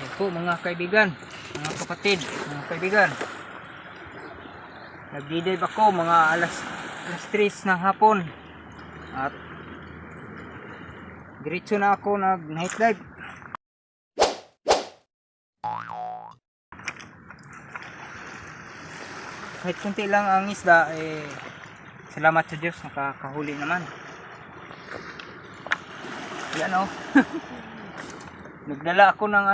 Yan po mga kaibigan, mga kapatid, mga kaibigan. Nagdi-dive ako mga alas 3 ng hapon. At diretso na ako nag-night dive. Kahit kunti lang ang isda, salamat sa Diyos, nakakahuli naman. Yan o. Nagdala ako ng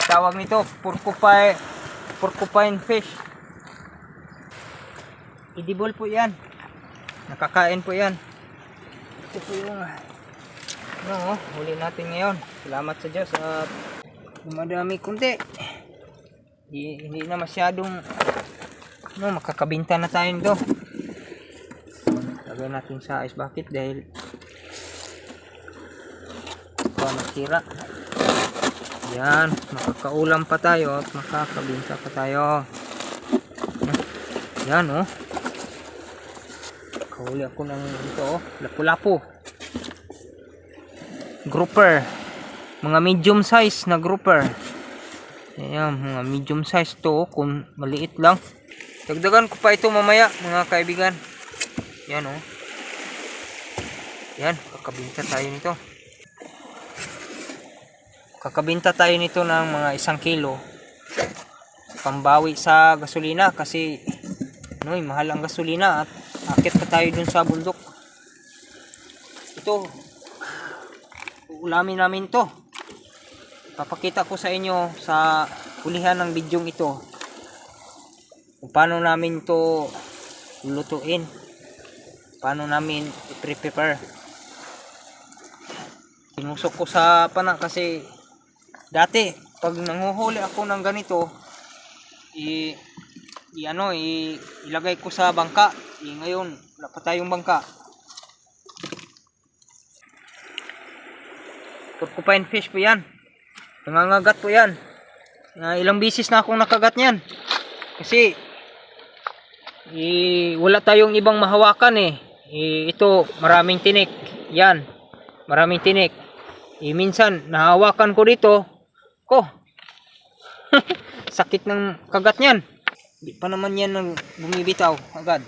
tawag nito, porcupine fish. Edible po yan. Nakakain po yan. Ito po yung huli natin ngayon. Salamat sa Diyos at dumadami kunti. Hindi na masyadong makakabinta na tayo nito. Lagyan natin sa ice bucket dahil masira. Yan, makakaulam pa tayo at makakabinta pa tayo. Yan kahuli ako ng ito lapu-lapu. Grouper. Mga medium size na grouper. Ayan, mga medium size to kung maliit lang. Dagdagan ko pa ito mamaya mga kaibigan. Yan Yan, kakabinta tayo nito. Kakabinta tayo nito ng mga 1 kilo. Pambawi sa gasolina kasi mahal ang gasolina at akit pa tayo dun sa bundok. Ito, ulamin namin to. Papakita ko sa inyo sa hulihan ng bidyong ito kung paano namin to lulutuin, paano namin i-prepare. Tinusok ko sa pana kasi dati pag nanguhuli ako ng ganito ilagay ko sa bangka. Ngayon wala pa tayong bangka. Porcupine fish po yan. Nangangagat po yan. Ilang bisis na akong nakagat niyan. Kasi wala tayong ibang mahawakan ito maraming tinik. Yan. Maraming tinik. Minsan nahawakan ko dito. Sakit ng kagat niyan. Di pa naman yan nang bumibitaw agad.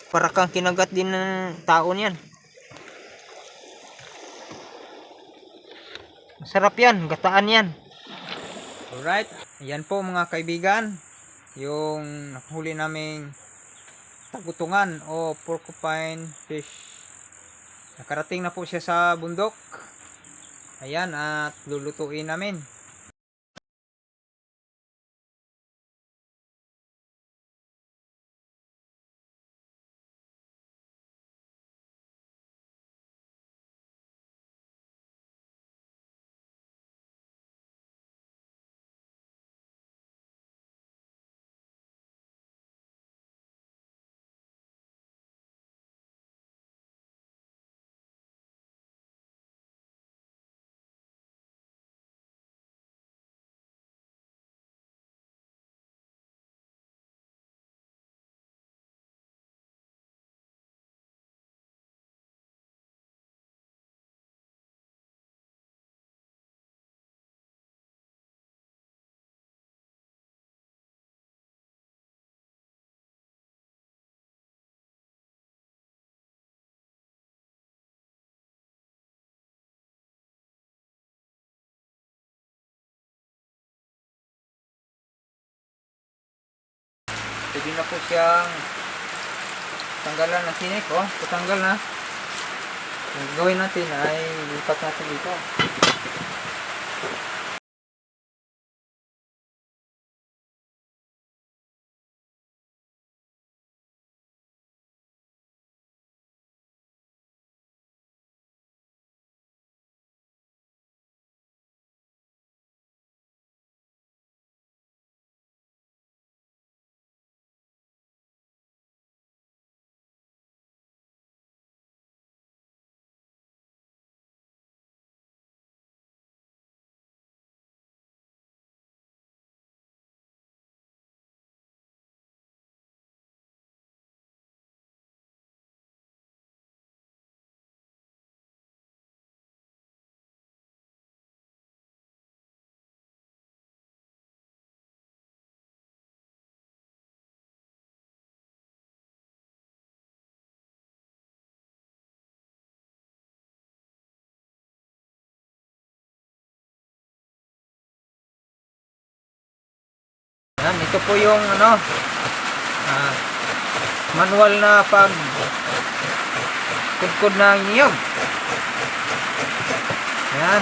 Para kang kinagat din ng tao niyan. Masarap yan, gataan yan. Alright, ayan po mga kaibigan, yung nakahuli naming tagutungan o porcupine fish. Nakarating na po siya sa bundok. Ayan, at lulutuin namin. Pwede na po siyang tanggalan ng tinik. Patanggal na. Ang gawin natin ay lipat natin dito. Yan, ito po yung manual na pag kudkod ng niyog. Yan.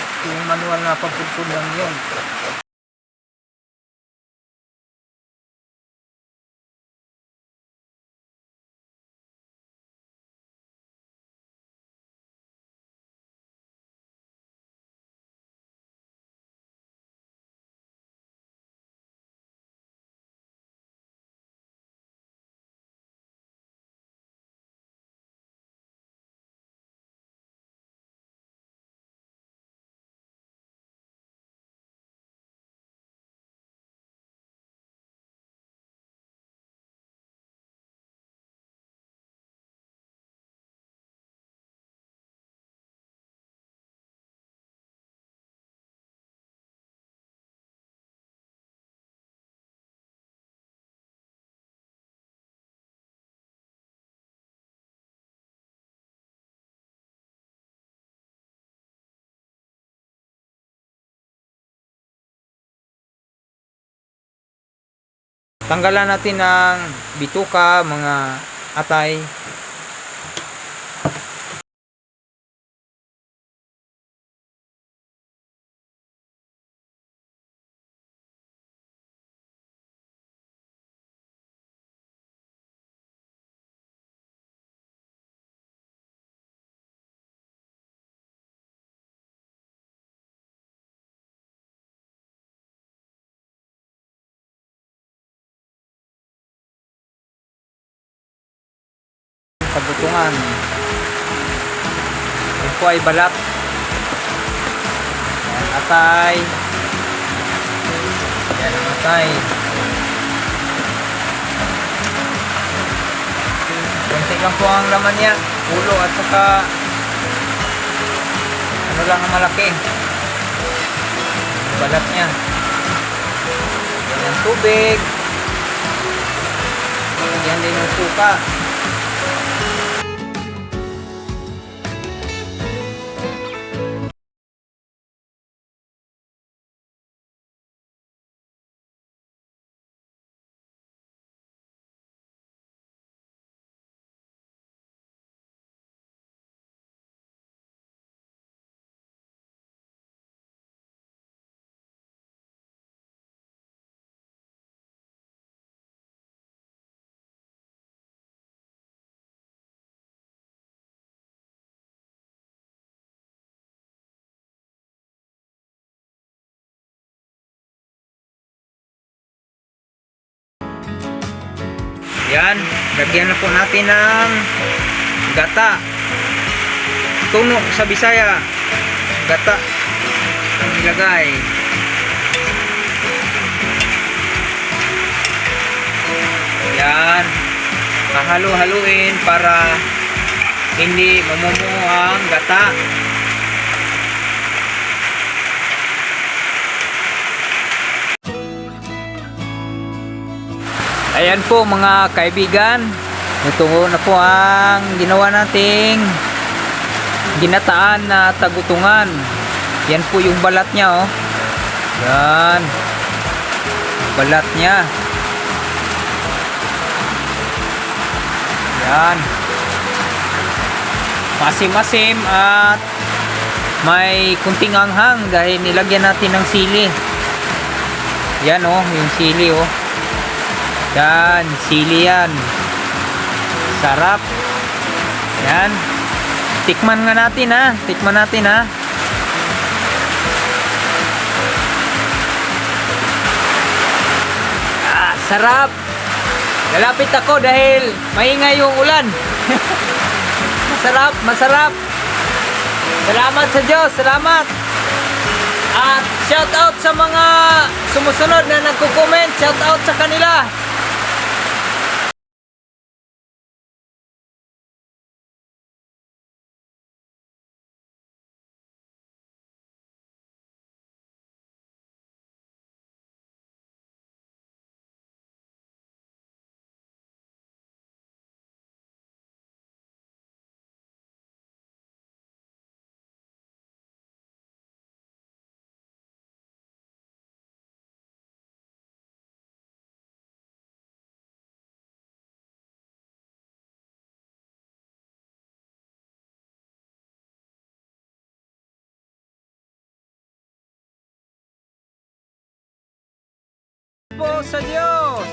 Ito yung manual na pagkudkod ng niyog. Tanggalan natin ng bituka, mga atay. Kabutungan. Yan po ay balat. Yan, atay. Yan ang atay. Kunti lang po ang laman niya. Ulo at saka ano lang ang malaki. Balat niya. Yan ang tubig. Yan din ang suka. Yan, lagyan na po natin ng gata. Tuno sa Bisaya, gata ang ilagay. Yan, hahalo-haluin para hindi mamumuo ang gata. Ayan po mga kaibigan, ito na po ang ginawa nating ginataan na tagutungan. Yan po yung balat niya, oh. Yan, balat niya. Yan, masim-masim at may kunting anghang dahil nilagyan natin ng sili. Yan, oh, yung sili, oh. Yan, sili yan. Sarap. Yan. Tikman nga natin, ha. Tikman natin, ha. Ah, sarap. Lalapit ako dahil maingay yung ulan. Masarap, masarap. Salamat sa Diyos, salamat. At shout out sa mga sumusunod na nagko-comment. Shout out sa kanila. po sa Diyos!